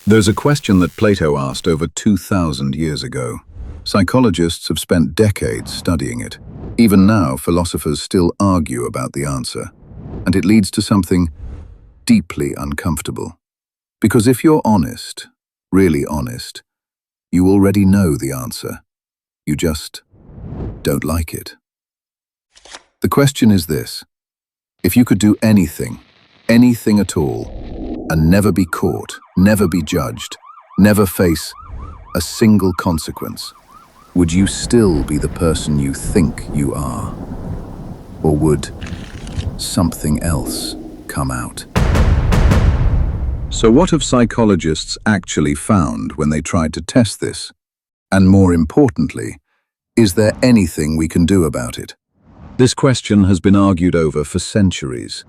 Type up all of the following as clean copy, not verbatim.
There's a question that Plato asked over 2,000 years ago. Psychologists have spent decades studying it. Even now, philosophers still argue about the answer, and it leads to something deeply uncomfortable. Because if you're honest, really honest, you already know the answer. You just don't like it. The question is this: if you could do anything at all, and never be caught, never be judged, never face a single consequence, would you still be the person you think you are? Or would something else come out? So what have psychologists actually found when they tried to test this? And more importantly, is there anything we can do about it? This question has been argued over for centuries.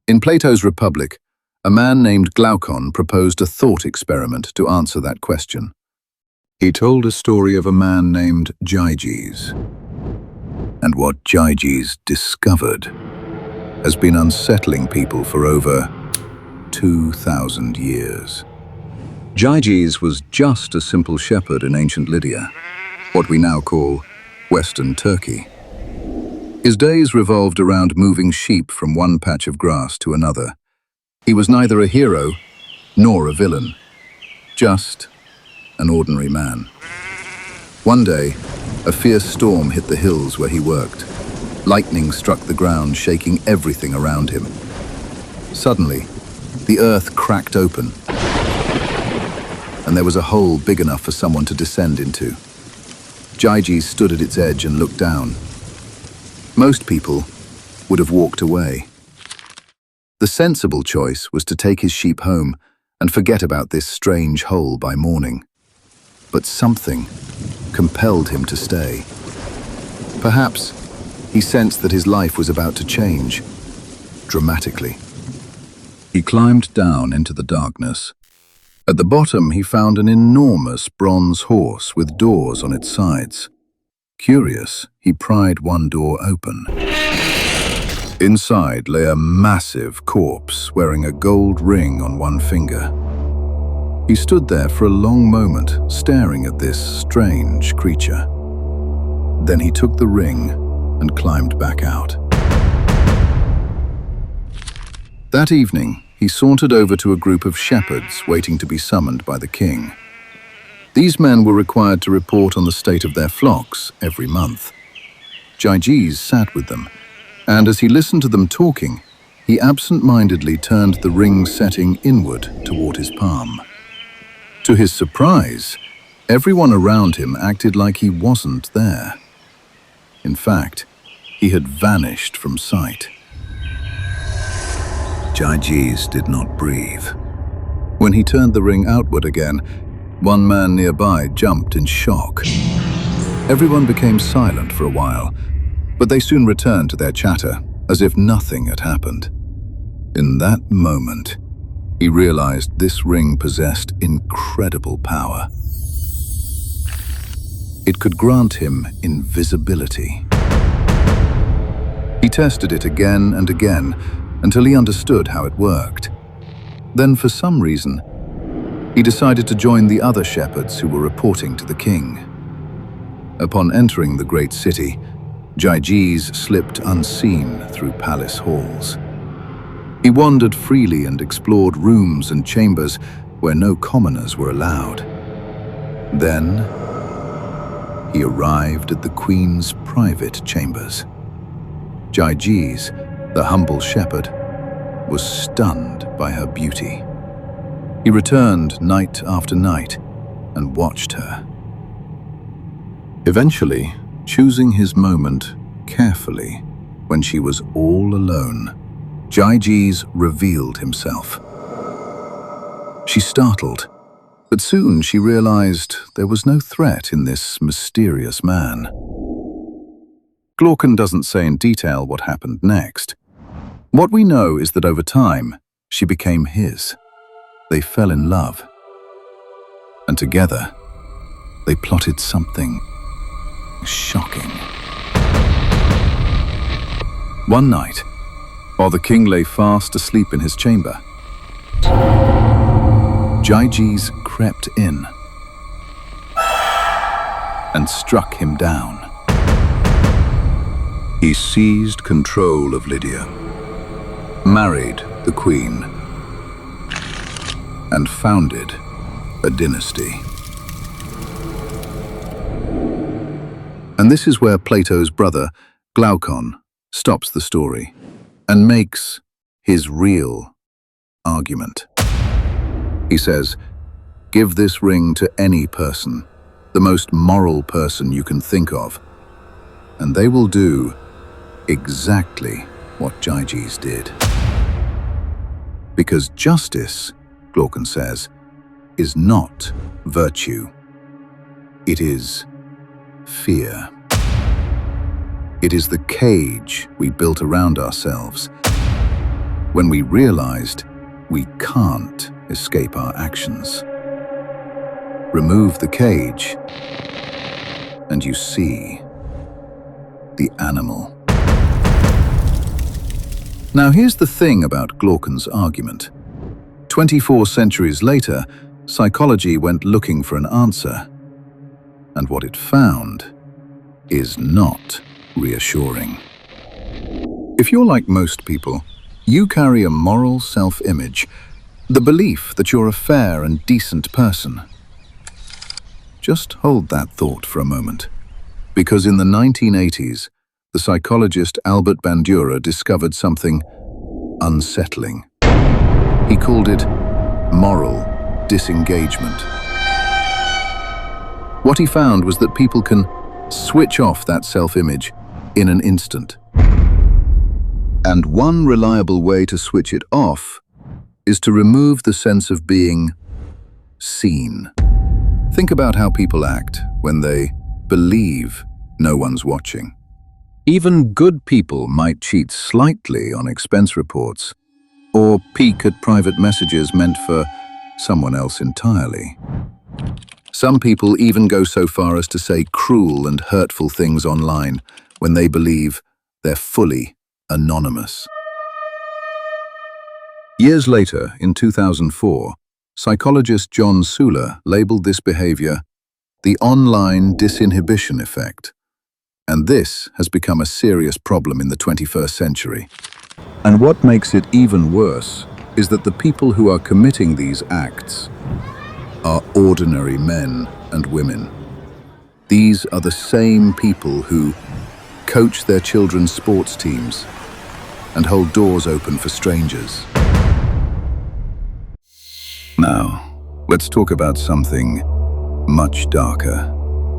In Plato's Republic, a man named Glaucon proposed a thought experiment to answer that question. He told a story of a man named Gyges. And what Gyges discovered has been unsettling people for over 2,000 years. Gyges was just a simple shepherd in ancient Lydia, what we now call Western Turkey. His days revolved around moving sheep from one patch of grass to another. He was neither a hero nor a villain, just an ordinary man. One day, a fierce storm hit the hills where he worked. Lightning struck the ground, shaking everything around him. Suddenly, the earth cracked open, and there was a hole big enough for someone to descend into. Gyges stood at its edge and looked down. Most people would have walked away. The sensible choice was to take his sheep home and forget about this strange hole by morning. But something compelled him to stay. Perhaps he sensed that his life was about to change, dramatically. He climbed down into the darkness. At the bottom, he found an enormous bronze horse with doors on its sides. Curious, he pried one door open. Inside lay a massive corpse wearing a gold ring on one finger. He stood there for a long moment, staring at this strange creature. Then he took the ring and climbed back out. That evening, he sauntered over to a group of shepherds waiting to be summoned by the king. These men were required to report on the state of their flocks every month. Gyges sat with them, and as he listened to them talking, he absent-mindedly turned the ring setting inward toward his palm. To his surprise, everyone around him acted like he wasn't there. In fact, he had vanished from sight. Gyges did not breathe. When he turned the ring outward again, one man nearby jumped in shock. Everyone became silent for a while, but they soon returned to their chatter, as if nothing had happened. In that moment, he realized this ring possessed incredible power. It could grant him invisibility. He tested it again and again until he understood how it worked. Then, for some reason, he decided to join the other shepherds who were reporting to the king. Upon entering the great city, Gyges slipped unseen through palace halls. He wandered freely and explored rooms and chambers where no commoners were allowed. Then, he arrived at the queen's private chambers. Gyges, the humble shepherd, was stunned by her beauty. He returned night after night and watched her. Eventually, choosing his moment carefully when she was all alone, Gyges revealed himself. She startled, but soon she realized there was no threat in this mysterious man. Glaucon doesn't say in detail what happened next. What we know is that over time, she became his. They fell in love, and together, they plotted something shocking. One night, while the king lay fast asleep in his chamber, Gyges crept in and struck him down. He seized control of Lydia, married the queen, and founded a dynasty. And this is where Plato's brother, Glaucon, stops the story and makes his real argument. He says, "Give this ring to any person, the most moral person you can think of, and they will do exactly what Gyges did." Because justice, Glaucon says, is not virtue. It is fear. It is the cage we built around ourselves when we realized we can't escape our actions. Remove the cage, and you see the animal. Now here's the thing about Glaucon's argument. 24 centuries later, psychology went looking for an answer, and what it found is not reassuring. If you're like most people, you carry a moral self-image, the belief that you're a fair and decent person. Just hold that thought for a moment, because in the 1980s, the psychologist Albert Bandura discovered something unsettling. He called it moral disengagement. What he found was that people can switch off that self-image in an instant. And one reliable way to switch it off is to remove the sense of being seen. Think about how people act when they believe no one's watching. Even good people might cheat slightly on expense reports or peek at private messages meant for someone else entirely. Some people even go so far as to say cruel and hurtful things online when they believe they're fully anonymous. Years later, in 2004, psychologist John Suler labeled this behavior the online disinhibition effect. And this has become a serious problem in the 21st century. And what makes it even worse is that the people who are committing these acts are ordinary men and women. These are the same people who coach their children's sports teams and hold doors open for strangers. Now, let's talk about something much darker,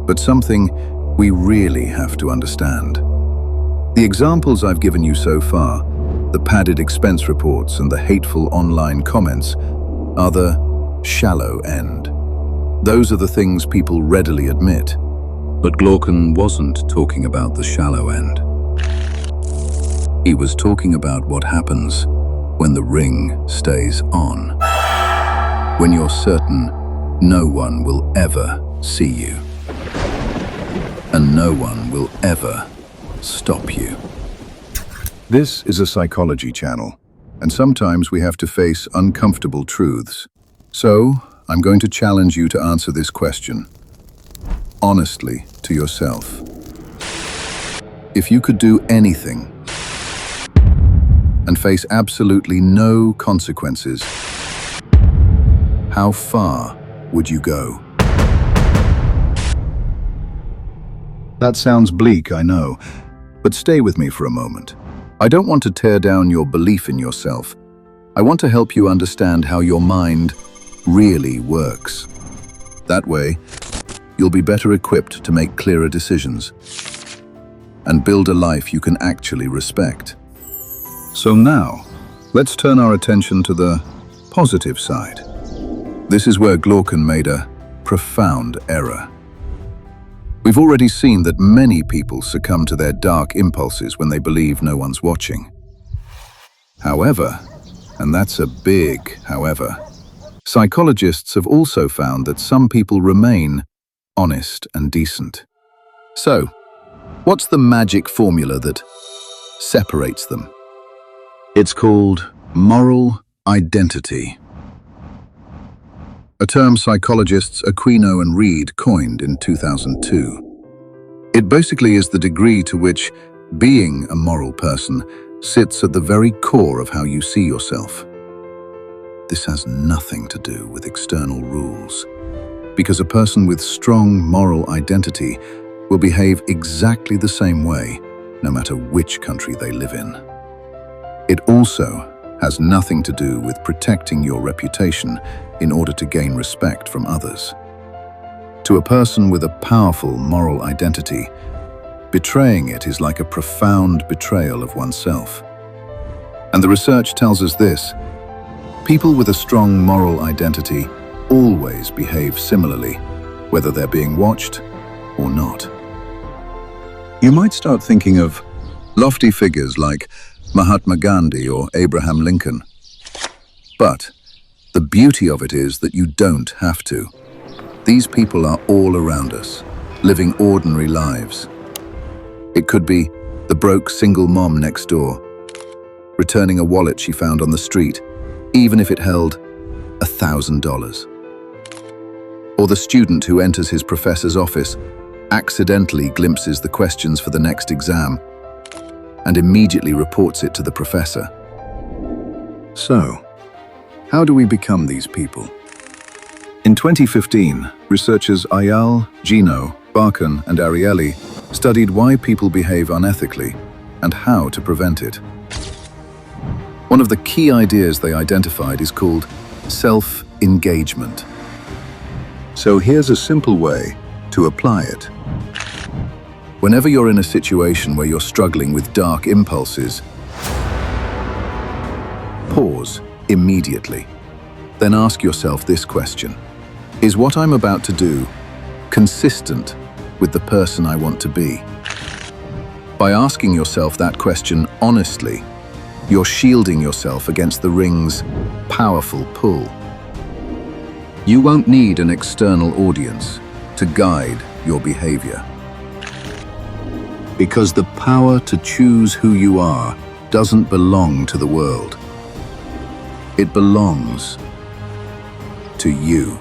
but something we really have to understand. The examples I've given you so far, the padded expense reports and the hateful online comments, are the shallow end. Those are the things people readily admit. But Glaucon wasn't talking about the shallow end. He was talking about what happens when the ring stays on. When you're certain no one will ever see you. And no one will ever stop you. This is a psychology channel, and sometimes we have to face uncomfortable truths. So, I'm going to challenge you to answer this question, honestly to yourself. If you could do anything and face absolutely no consequences, how far would you go? That sounds bleak, I know, but stay with me for a moment. I don't want to tear down your belief in yourself. I want to help you understand how your mind really works. That way, you'll be better equipped to make clearer decisions and build a life you can actually respect. So now, let's turn our attention to the positive side. This is where Glaucon made a profound error. We've already seen that many people succumb to their dark impulses when they believe no one's watching. However, and that's a big however, psychologists have also found that some people remain honest and decent. So, what's the magic formula that separates them? It's called moral identity. a term psychologists Aquino and Reed coined in 2002. It basically is the degree to which being a moral person sits at the very core of how you see yourself. This has nothing to do with external rules, because a person with strong moral identity will behave exactly the same way, no matter which country they live in. It also has nothing to do with protecting your reputation in order to gain respect from others. To a person with a powerful moral identity, betraying it is like a profound betrayal of oneself. And the research tells us this: people with a strong moral identity always behave similarly, whether they're being watched or not. You might start thinking of lofty figures like Mahatma Gandhi or Abraham Lincoln. But the beauty of it is that you don't have to. These people are all around us, living ordinary lives. It could be the broke single mom next door, returning a wallet she found on the street, even if it held $1,000. Or the student who enters his professor's office, accidentally glimpses the questions for the next exam, and immediately reports it to the professor. So, how do we become these people? In 2015, researchers Ayal, Gino, Barkan, and Ariely studied why people behave unethically and how to prevent it. One of the key ideas they identified is called self-engagement. So here's a simple way to apply it. Whenever you're in a situation where you're struggling with dark impulses, pause immediately. Then ask yourself this question: is what I'm about to do consistent with the person I want to be? By asking yourself that question honestly, you're shielding yourself against the ring's powerful pull. You won't need an external audience to guide your behavior. Because the power to choose who you are doesn't belong to the world. It belongs to you.